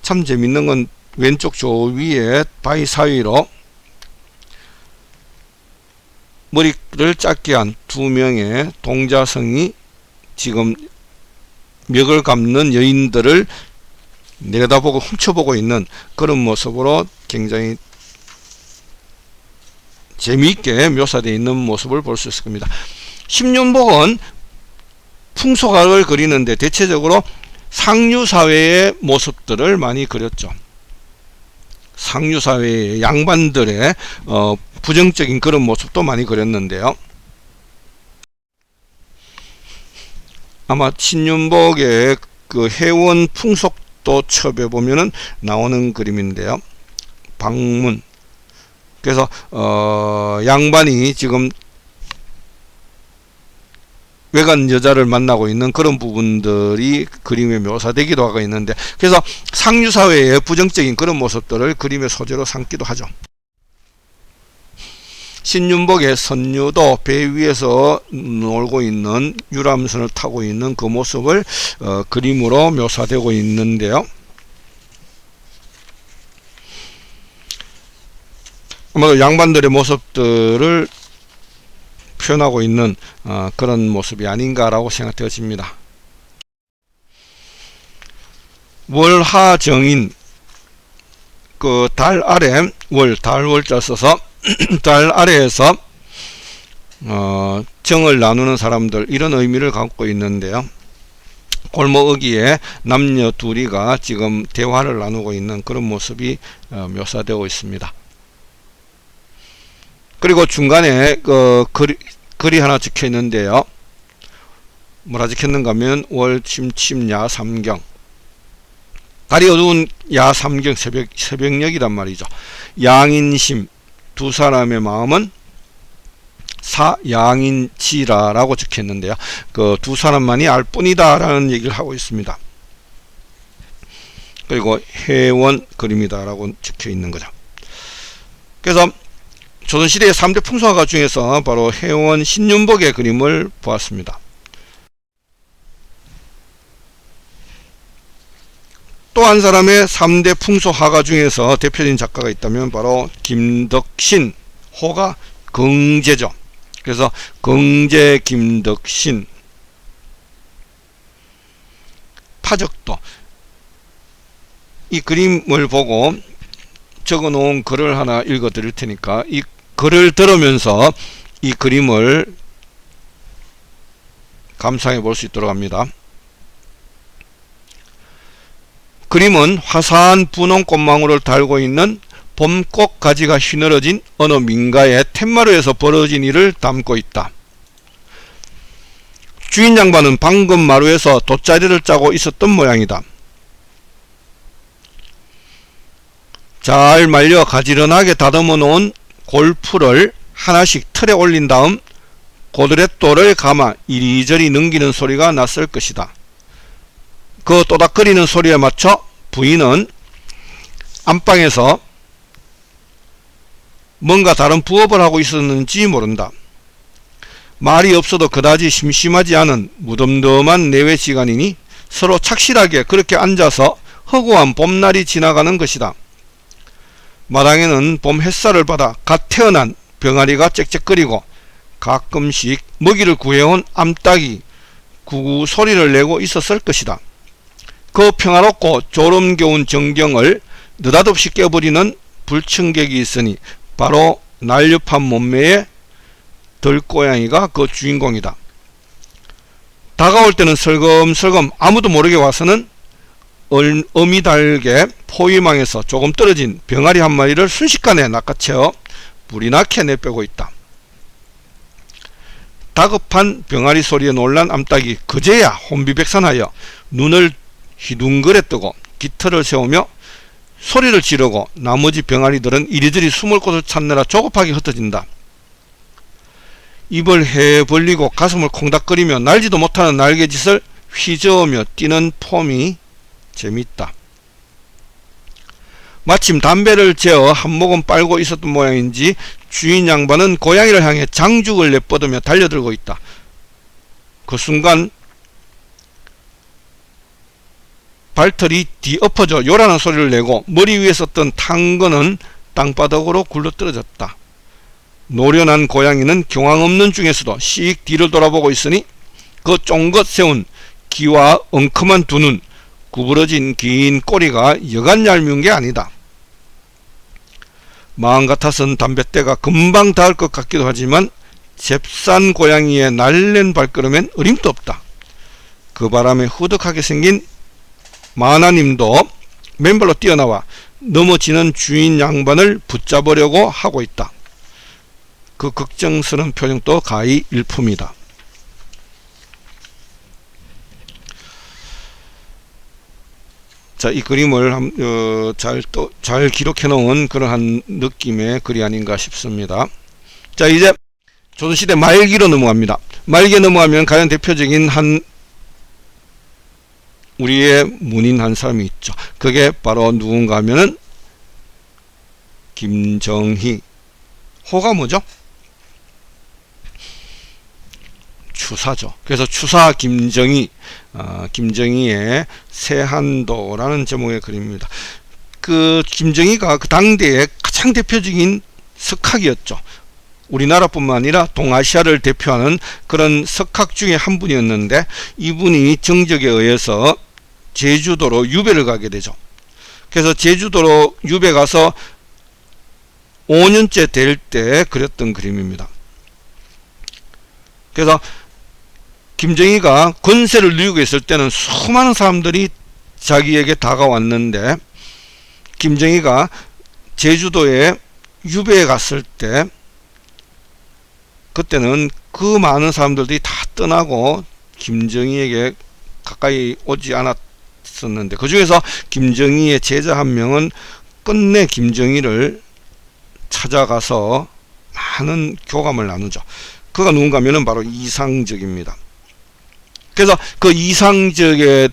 참 재밌는 건 왼쪽 저 위에 바위 사이로 머리를 짧게 한 두 명의 동자성이 지금 멱을 감는 여인들을 내려다보고 훔쳐보고 있는 그런 모습으로 굉장히 재미있게 묘사되어 있는 모습을 볼 수 있을 겁니다. 신윤복은 풍속화를 그리는데 대체적으로 상류사회의 모습들을 많이 그렸죠. 상류사회의 양반들의 부정적인 그런 모습도 많이 그렸는데요. 아마 신윤복의 그 해원 풍속도 첩에 보면은 나오는 그림인데요. 방문. 그래서 양반이 지금 외간 여자를 만나고 있는 그런 부분들이 그림에 묘사되기도 하고 있는데, 그래서 상류사회의 부정적인 그런 모습들을 그림의 소재로 삼기도 하죠. 신윤복의 선유도 배 위에서 놀고 있는 유람선을 타고 있는 그 모습을 그림으로 묘사되고 있는데요. 아마도 양반들의 모습들을 표현하고 있는 그런 모습이 아닌가라고 생각되어집니다. 월하정인, 그 달 아래 달월자 써서 달 아래에서 정을 나누는 사람들, 이런 의미를 갖고 있는데요. 골목어기에 남녀 둘이가 지금 대화를 나누고 있는 그런 모습이 묘사되고 있습니다. 그리고 중간에 글이 하나 적혀 있는데요. 뭐라 적혔는가 하면 월침침 야삼경, 달이 어두운 야삼경, 새벽녘이란 말이죠. 양인심, 두 사람의 마음은 사양인지라라고 적혔는데요. 그 두 사람만이 알 뿐이다 라는 얘기를 하고 있습니다. 그리고 해원 그림이다 라고 적혀 있는 거죠. 그래서 조선시대의 3대 풍수화가 중에서 바로 해원 신윤복의 그림을 보았습니다. 또 한 사람의 3대 풍수화가 중에서 대표적인 작가가 있다면 바로 김덕신, 호가 긍제죠. 그래서 긍제 김덕신, 파적도. 이 그림을 보고 적어 놓은 글을 하나 읽어 드릴 테니까 이 글을 들으면서 이 그림을 감상해 볼 수 있도록 합니다. 그림은 화사한 분홍 꽃망울을 달고 있는 봄꽃 가지가 휘늘어진 어느 민가의 툇마루에서 벌어진 일을 담고 있다. 주인 양반은 방금 마루에서 돗자리를 짜고 있었던 모양이다. 잘 말려 가지런하게 다듬어 놓은 골프를 하나씩 틀에 올린 다음 고드렛돌을 감아 이리저리 넘기는 소리가 났을 것이다. 그 또닥거리는 소리에 맞춰 부인은 안방에서 뭔가 다른 부업을 하고 있었는지 모른다. 말이 없어도 그다지 심심하지 않은 무덤덤한 내외 시간이니 서로 착실하게 그렇게 앉아서 허구한 봄날이 지나가는 것이다. 마당에는 봄 햇살을 받아 갓 태어난 병아리가 짹짹거리고 가끔씩 먹이를 구해온 암탉이 구구 소리를 내고 있었을 것이다. 그 평화롭고 졸음겨운 정경을 느닷없이 깨버리는 불청객이 있으니 바로 날렵한 몸매의 들고양이가 그 주인공이다. 다가올 때는 슬금슬금 아무도 모르게 와서는 어미달게 포위망에서 조금 떨어진 병아리 한 마리를 순식간에 낚아채어 불이 나게 내빼고 있다. 다급한 병아리 소리에 놀란 암탉이 그제야 혼비백산하여 눈을 휘둥그레 뜨고 깃털을 세우며 소리를 지르고 나머지 병아리들은 이리저리 숨을 곳을 찾느라 조급하게 흩어진다. 입을 해 벌리고 가슴을 콩닥거리며 날지도 못하는 날개짓을 휘저으며 뛰는 폼이 재밌다. 마침 담배를 재어 한 모금 빨고 있었던 모양인지 주인 양반은 고양이를 향해 장죽을 내뻗으며 달려들고 있다. 그 순간 발털이 뒤엎어져 요란한 소리를 내고 머리 위에 썼던 당근은 땅바닥으로 굴러떨어졌다. 노련한 고양이는 경황 없는 중에서도 씩 뒤를 돌아보고 있으니 그 쫑긋 세운 귀와 엉큼한 두 눈, 구부러진 긴 꼬리가 여간 얄미운 게 아니다. 마음 같아선 담뱃대가 금방 닿을 것 같기도 하지만 잽싼 고양이의 날랜 발걸음엔 어림도 없다. 그 바람에 후덕하게 생긴 마나님도 맨발로 뛰어나와 넘어지는 주인 양반을 붙잡으려고 하고 있다. 그 걱정스러운 표정도 가히 일품이다. 자, 이 그림을 잘 기록해 놓은 그러한 느낌의 글이 아닌가 싶습니다. 자, 이제 조선시대 말기로 넘어갑니다. 말기에 넘어가면 가장 대표적인 우리의 문인 한 사람이 있죠. 그게 바로 누군가 하면은 김정희. 호가 뭐죠? 추사죠. 그래서 추사 김정희, 김정희의 세한도라는 제목의 그림입니다. 그 김정희가 그 당대의 가장 대표적인 석학이었죠. 우리나라뿐만 아니라 동아시아를 대표하는 그런 석학 중에 한 분이었는데 이분이 정적에 의해서 제주도로 유배를 가게 되죠. 그래서 제주도로 유배 가서 5년째 될 때 그렸던 그림입니다. 그래서 김정희가 권세를 누리고 있을 때는 수많은 사람들이 자기에게 다가왔는데 김정희가 제주도에 유배에 갔을 때 그때는 그 많은 사람들이 다 떠나고 김정희에게 가까이 오지 않았었는데 그 중에서 김정희의 제자 한 명은 끝내 김정희를 찾아가서 많은 교감을 나누죠. 그가 누군가 하면은 바로 이상적입니다. 그래서 그 이상적에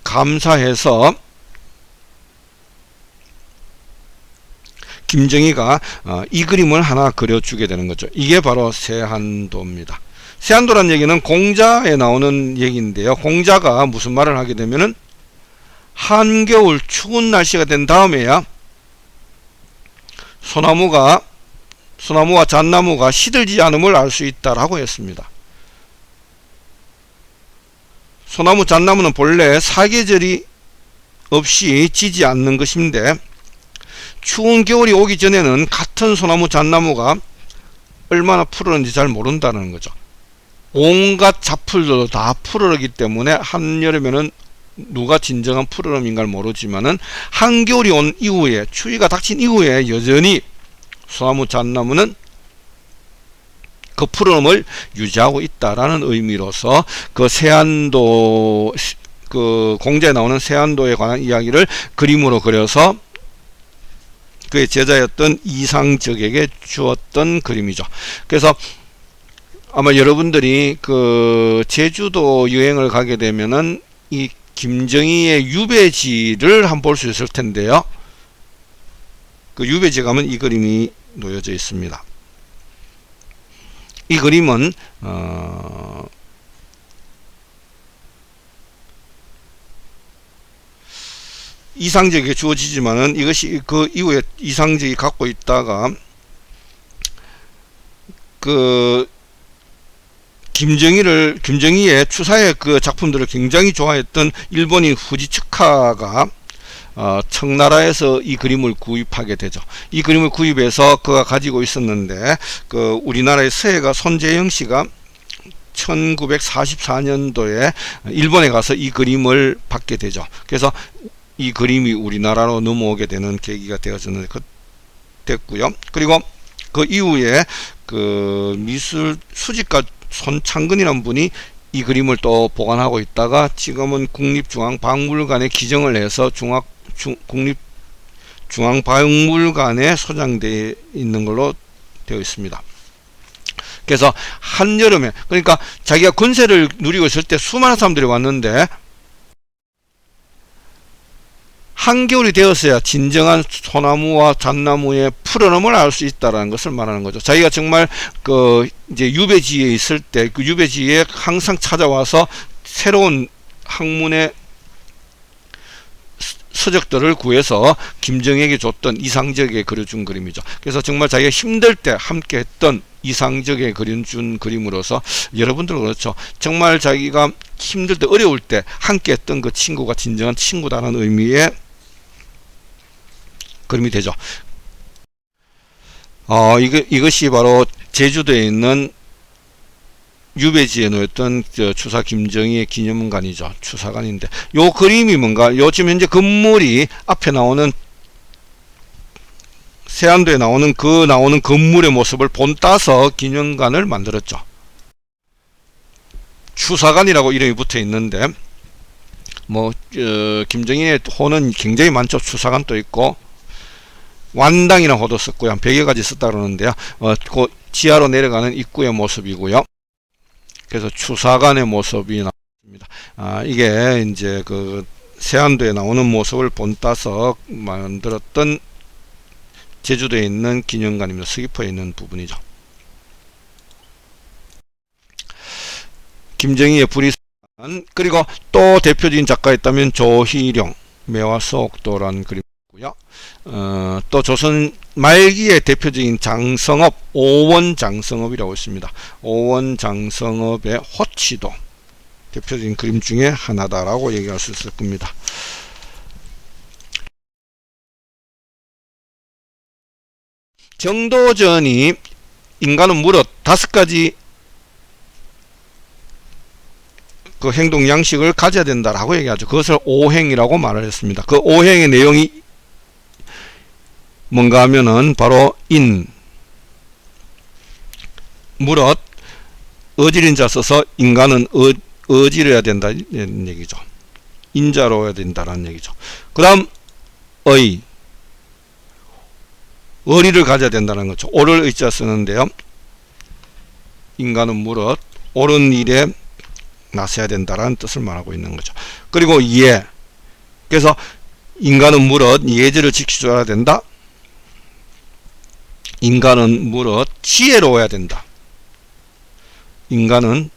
감사해서 김정희가 이 그림을 하나 그려주게 되는 거죠. 이게 바로 세한도입니다. 세한도란 얘기는 공자에 나오는 얘기인데요. 공자가 무슨 말을 하게 되면은 한겨울 추운 날씨가 된 다음에야 소나무와 잣나무가 시들지 않음을 알 수 있다라고 했습니다. 소나무, 잣나무는 본래 사계절이 없이 지지 않는 것인데 추운 겨울이 오기 전에는 같은 소나무, 잣나무가 얼마나 푸르는지 잘 모른다는 거죠. 온갖 잡풀도 다 푸르르기 때문에 한여름에는 누가 진정한 푸르름인가를 모르지만은 한겨울이 온 이후에, 추위가 닥친 이후에 여전히 소나무, 잣나무는 그 푸름을 유지하고 있다라는 의미로서 그 세안도, 그 공자에 나오는 세안도에 관한 이야기를 그림으로 그려서 그의 제자였던 이상적에게 주었던 그림이죠. 그래서 아마 여러분들이 그 제주도 여행을 가게 되면은 이 김정희의 유배지를 한번 볼 수 있을 텐데요. 그 유배지 가면 이 그림이 놓여져 있습니다. 이 그림은 이상적에게 주어지지만은 이것이 그 이후에 이상적이 갖고 있다가 그 김정희의 추사의 그 작품들을 굉장히 좋아했던 일본인 후지츠카가 청나라에서 이 그림을 구입하게 되죠. 이 그림을 구입해서 그가 가지고 있었는데 그 우리나라의 서예가 손재영 씨가 1944년도에 일본에 가서 이 그림을 받게 되죠. 그래서 이 그림이 우리나라로 넘어오게 되는 계기가 되어졌는데 됐고요. 그리고 그 이후에 그 미술 수집가 손창근이라는 분이 이 그림을 또 보관하고 있다가 지금은 국립중앙박물관에 기증을 해서 국립중앙박물관에 소장되어 있는 걸로 되어 있습니다. 그래서 한여름에, 그러니까 자기가 권세를 누리고 있을 때 수많은 사람들이 왔는데 한겨울이 되었어야 진정한 소나무와 잣나무의 푸르름을 알 수 있다라는 것을 말하는 거죠. 자기가 정말 그 이제 유배지에 있을 때 그 유배지에 항상 찾아와서 새로운 학문의 서적들을 구해서 김정희에게 줬던 이상적에 그려준 그림이죠. 그래서 정말 자기가 힘들 때 함께 했던 이상적에 그려준 그림으로서 여러분들은 그렇죠. 정말 자기가 힘들 때 어려울 때 함께 했던 그 친구가 진정한 친구다라는 의미의 그림이 되죠. 이것이 바로 제주도에 있는 유배지에 놓였던 추사 김정희의 기념관이죠. 추사관인데 요 그림이 뭔가, 요즘 현재 건물이 앞에 나오는 세안도에 나오는 건물의 모습을 본따서 기념관을 만들었죠. 추사관이라고 이름이 붙어 있는데 김정희의 호는 굉장히 많죠. 추사관도 있고 완당이라는 호도 썼고요. 한 100여 가지 썼다 그러는데요. 그 지하로 내려가는 입구의 모습이고요. 그래서 추사관의 모습이 나옵니다. 이게 이제 그 세안도에 나오는 모습을 본따서 만들었던 제주도에 있는 기념관입니다. 서귀포에 있는 부분이죠. 김정희의 불이산, 그리고 또 대표적인 작가 있다면 조희룡, 매화 수옥도라는 그림이고요. 또 조선 말기의 대표적인 장성업, 오원장성업이라고 있습니다. 오원장성업의 호치도 대표적인 그림 중에 하나다라고 얘기할 수 있을 겁니다. 정도전이 인간은 무릇 5가지 그 행동 양식을 가져야 된다라고 얘기하죠. 그것을 오행이라고 말을 했습니다. 그 오행의 내용이 뭔가 하면은 바로 무릇 어지린자 써서 인간은 어지러야 된다는 얘기죠. 인자로 해야 된다는 얘기죠. 그 다음 의리를 가져야 된다는 거죠. 옳을 의자 쓰는데요. 인간은 무릇 옳은 일에 나서야 된다라는 뜻을 말하고 있는 거죠. 그리고 예. 그래서 인간은 무릇 예절을 지켜줘야 된다. 인간은 무릇 지혜로워야 된다. 인간은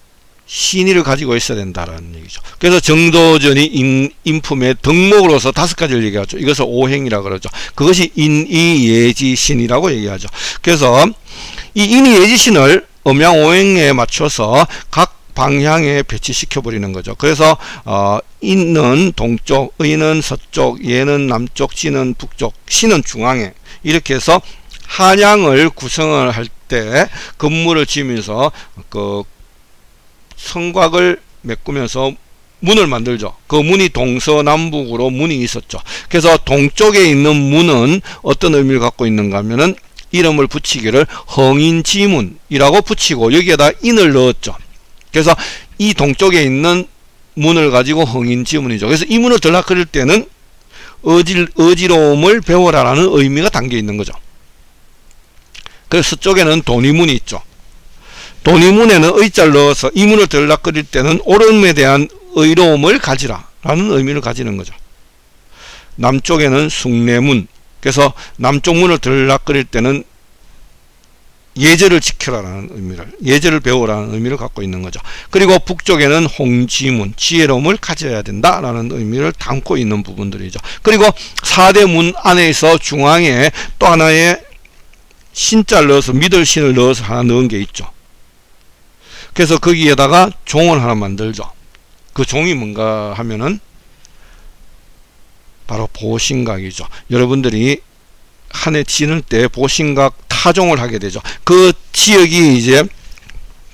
신의를 가지고 있어야 된다라는 얘기죠. 그래서 정도전이 인품의 덕목으로서 5가지를 얘기하죠. 이것을 오행이라고 그러죠. 그것이 인의예지신이라고 얘기하죠. 그래서 이 인의예지신을 음양오행에 맞춰서 각 방향에 배치시켜 버리는 거죠. 그래서 인은 동쪽, 의는 서쪽, 예는 남쪽, 지는 북쪽, 신은 중앙에 이렇게 해서 한양을 구성을 할 때 건물을 지으면서 그 성곽을 메꾸면서 문을 만들죠. 그 문이 동서남북으로 문이 있었죠. 그래서 동쪽에 있는 문은 어떤 의미를 갖고 있는가 하면은 이름을 붙이기를 흥인지문이라고 붙이고 여기에다 인을 넣었죠. 그래서 이 동쪽에 있는 문을 가지고 흥인지문이죠. 그래서 이 문을 들락거릴 때는 어지러움을 배워라라는 의미가 담겨 있는 거죠. 그래서 서쪽에는 돈이문이 있죠. 돈이문에는 의자를 넣어서 이 문을 들락거릴 때는 옳음에 대한 의로움을 가지라 라는 의미를 가지는 거죠. 남쪽에는 숭례문, 그래서 남쪽 문을 들락거릴 때는 예절을 지켜라라는 의미를, 예절을 배우라는 의미를 갖고 있는 거죠. 그리고 북쪽에는 홍지문, 지혜로움을 가져야 된다라는 의미를 담고 있는 부분들이죠. 그리고 4대 문 안에서 중앙에 또 하나의 신자를 넣어서 믿을 신을 넣어서 하나 넣은 게 있죠. 그래서 거기에다가 종을 하나 만들죠. 그 종이 뭔가 하면은 바로 보신각이죠. 여러분들이 한 해 지낼 때 보신각 타종을 하게 되죠. 그 지역이 이제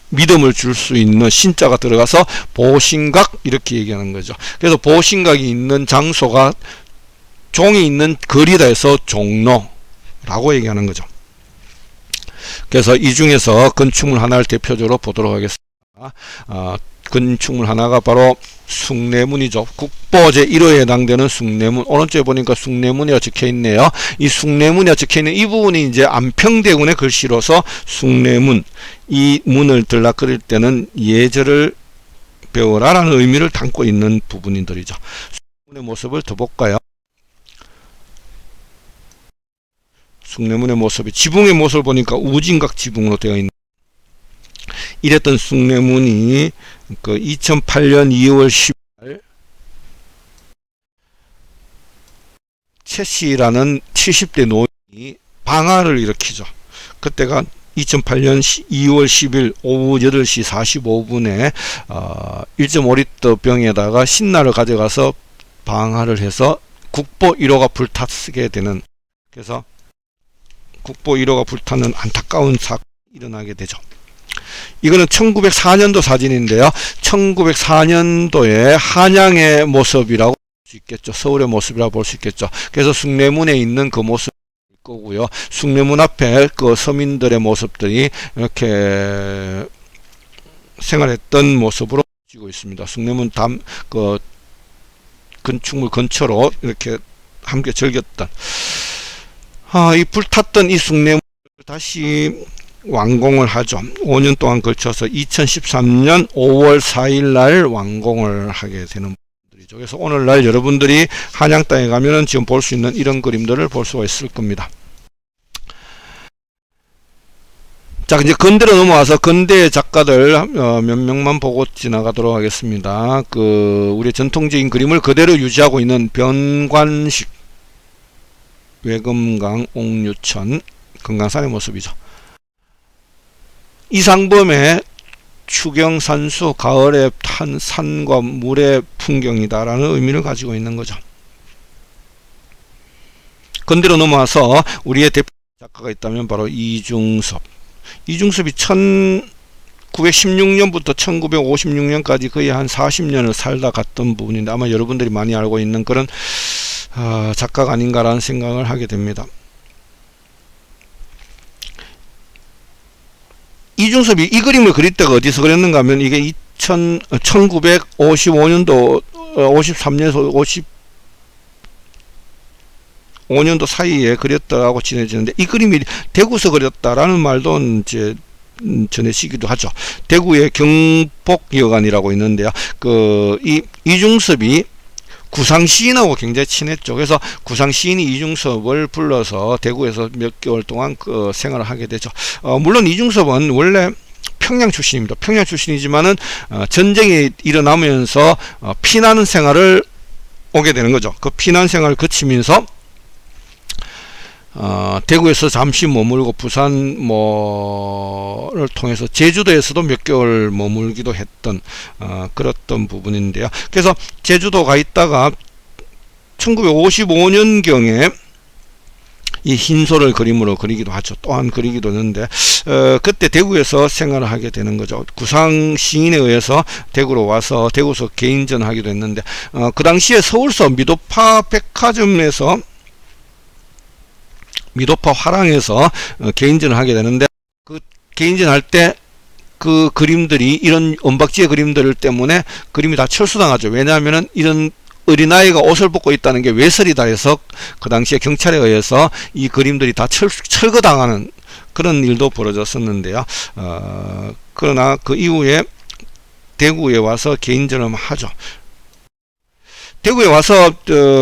믿음을 줄 수 있는 신자가 들어가서 보신각 이렇게 얘기하는 거죠. 그래서 보신각이 있는 장소가 종이 있는 거리다 해서 종로라고 얘기하는 거죠. 그래서 이 중에서 건축물 하나를 대표적으로 보도록 하겠습니다. 건축물 하나가 바로 숭례문이죠. 국보 제1호에 해당되는 숭례문. 오른쪽에 보니까 숭례문이라 적혀 있네요. 이 숭례문이라 적혀 있는 이 부분이 이제 안평대군의 글씨로서 숭례문. 이 문을 들락거릴 때는 예절을 배워라라는 의미를 담고 있는 부분들이죠. 숭례문의 모습을 더 볼까요? 숭례문의 모습이 지붕의 모습을 보니까 우진각 지붕으로 되어 있는 이랬던 숭례문이 그 2008년 2월 10일 최씨라는 70대 노인이 방화를 일으키죠. 그때가 2008년 2월 10일 오후 8시 45분에 1.5리터 병에다가 신라를 가져가서 방화를 해서 국보 1호가 불탔게 되는, 그래서 국보 1호가 불타는 안타까운 사건이 일어나게 되죠. 이거는 1904년도 사진인데요. 1904년도에 한양의 모습이라고 볼 수 있겠죠. 서울의 모습이라고 볼 수 있겠죠. 그래서 숭례문에 있는 그 모습일 거고요. 숭례문 앞에 그 서민들의 모습들이 이렇게 생활했던 모습으로 보여지고 있습니다. 숭례문 그 건축물 근처로 이렇게 함께 즐겼던 이 불탔던 이 숭례문을 다시 완공을 하죠. 5년 동안 걸쳐서 2013년 5월 4일 날 완공을 하게 되는 분들이죠. 그래서 오늘날 여러분들이 한양 땅에 가면은 지금 볼 수 있는 이런 그림들을 볼 수가 있을 겁니다. 자, 이제 근대로 넘어와서 근대 작가들 몇 명만 보고 지나가도록 하겠습니다. 우리 전통적인 그림을 그대로 유지하고 있는 변관식, 외금강, 옥류천, 금강산의 모습이죠. 이상범의 추경산수, 가을에 탄 산과 물의 풍경이다라는 의미를 가지고 있는 거죠. 근대로 넘어와서 우리의 대표 작가가 있다면 바로 이중섭. 이중섭이 1916년부터 1956년까지 거의 한 40년을 살다 갔던 부분인데 아마 여러분들이 많이 알고 있는 그런 작가가 아닌가라는 생각을 하게 됩니다. 이중섭이 이 그림을 그릴 때가 어디서 그렸는가 하면 이게 1955년도 53년에서 5년도 사이에 그렸다라고 지내지는데, 이 그림이 대구에서 그렸다라는 말도 이제 전해지기도 하죠. 대구의 경복여관이라고 있는데요. 이 이중섭이 구상 시인하고 굉장히 친했죠. 그래서 구상 시인이 이중섭을 불러서 대구에서 몇 개월 동안 생활을 하게 되죠. 물론 이중섭은 원래 평양 출신입니다. 평양 출신이지만은 전쟁이 일어나면서 피난 생활을 오게 되는 거죠. 그 피난 생활을 거치면서 대구에서 잠시 머물고 부산 뭐를 통해서 제주도에서도 몇 개월 머물기도 했던 그랬던 부분인데요. 그래서 제주도 가 있다가 1955년경에 이 흰소를 그림으로 그리기도 하죠. 또한 그리기도 하는데 그때 대구에서 생활을 하게 되는 거죠. 구상 시인에 의해서 대구로 와서 대구에서 개인전을 하기도 했는데 그 당시에 서울서 미도파 백화점에서 미도파 화랑에서 개인전을 하게 되는데, 그 개인전 할 때 그 그림들이 이런 은박지의 그림들 때문에 그림이 다 철수당하죠. 왜냐하면은 이런 어린아이가 옷을 벗고 있다는 게 외설이다 해서 그 당시에 경찰에 의해서 이 그림들이 다 철거당하는 그런 일도 벌어졌었는데요. 그러나 그 이후에 대구에 와서 개인전을 하죠. 대구에 와서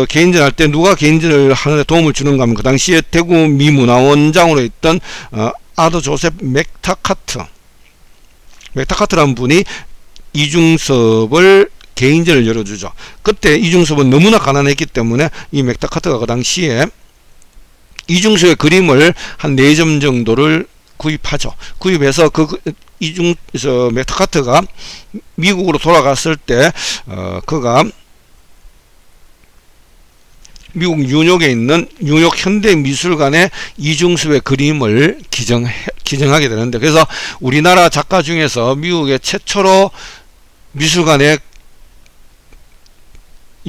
개인전 할 때 누가 개인전을 하는데 도움을 주는가 하면 그 당시에 대구 미문화원장으로 있던 아더 조셉 맥타카트라는 분이 이중섭을 개인전을 열어주죠. 그때 이중섭은 너무나 가난했기 때문에 이 맥타카트가 그 당시에 이중섭의 그림을 한 4점 정도를 구입하죠. 구입해서 맥타카트가 미국으로 돌아갔을 때 그가 미국 뉴욕에 있는 뉴욕 현대미술관에 이중섭의 그림을 기증하게 되는데, 그래서 우리나라 작가 중에서 미국의 최초로 미술관에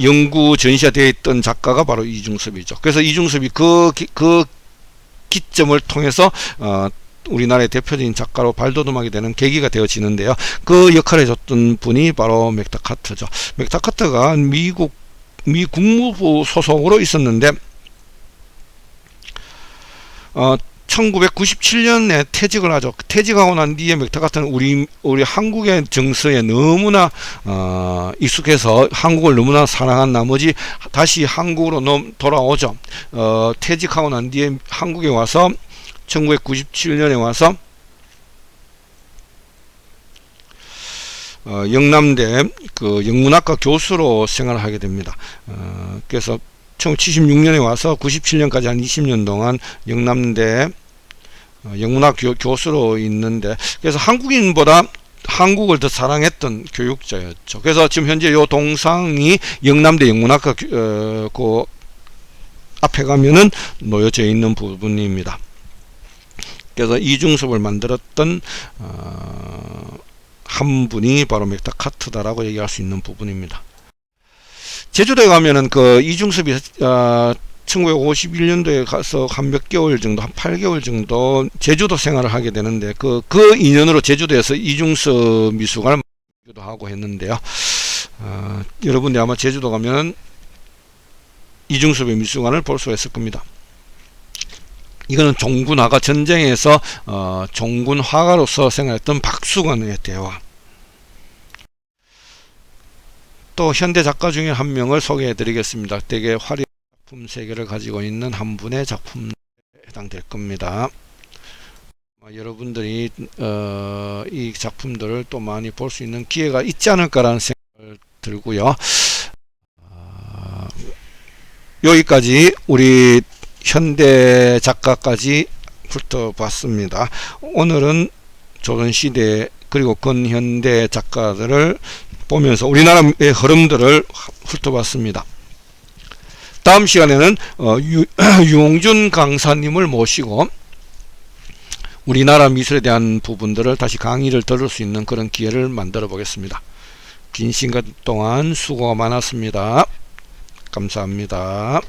영구 전시가 되어 있던 작가가 바로 이중섭이죠. 그래서 이중섭이 그 기점을 통해서 우리나라의 대표적인 작가로 발돋움하게 되는 계기가 되어지는데요. 그 역할을 해줬던 분이 바로 맥타카트죠. 맥타카트가 미 국무부 소속으로 있었는데 1997년에 퇴직을 하죠. 퇴직하고 난 뒤에 맥타카트는 우리 한국의 정서에 너무나 익숙해서 한국을 너무나 사랑한 나머지 다시 한국으로 돌아오죠. 퇴직하고 난 뒤에 한국에 와서 1997년에 와서 영남대 그 영문학과 교수로 생활을 하게 됩니다. 그래서 1976년에 와서 97년까지 한 20년 동안 영남대 영문학 교수로 있는데, 그래서 한국인보다 한국을 더 사랑했던 교육자였죠. 그래서 지금 현재 요 동상이 영남대 영문학과 그 앞에 가면은 놓여져 있는 부분입니다. 그래서 이중섭을 만들었던 한 분이 바로 맥타카트다라고 얘기할 수 있는 부분입니다. 제주도에 가면은 그 이중섭이 1951년도에 가서 한 몇 개월 정도, 한 8개월 정도 제주도 생활을 하게 되는데, 그 인연으로 제주도에서 이중섭 미술관을 만들기도 하고 했는데요. 여러분들 아마 제주도 가면은 이중섭의 미술관을 볼 수 있을 겁니다. 이거는 종군화가 전쟁에서 종군 화가로서 생활했던 박수관의 대화. 또 현대 작가 중에 한 명을 소개해 드리겠습니다. 되게 화려한 작품 세계를 가지고 있는 한 분의 작품에 해당될 겁니다. 여러분들이 이 작품들을 또 많이 볼 수 있는 기회가 있지 않을까라는 생각을 들고요. 여기까지 우리 현대 작가까지 훑어봤습니다. 오늘은 조선시대 그리고 근현대 작가들을 보면서 우리나라의 흐름들을 훑어봤습니다. 다음 시간에는 유홍준 강사님을 모시고 우리나라 미술에 대한 부분들을 다시 강의를 들을 수 있는 그런 기회를 만들어 보겠습니다. 긴 시간 동안 수고가 많았습니다. 감사합니다.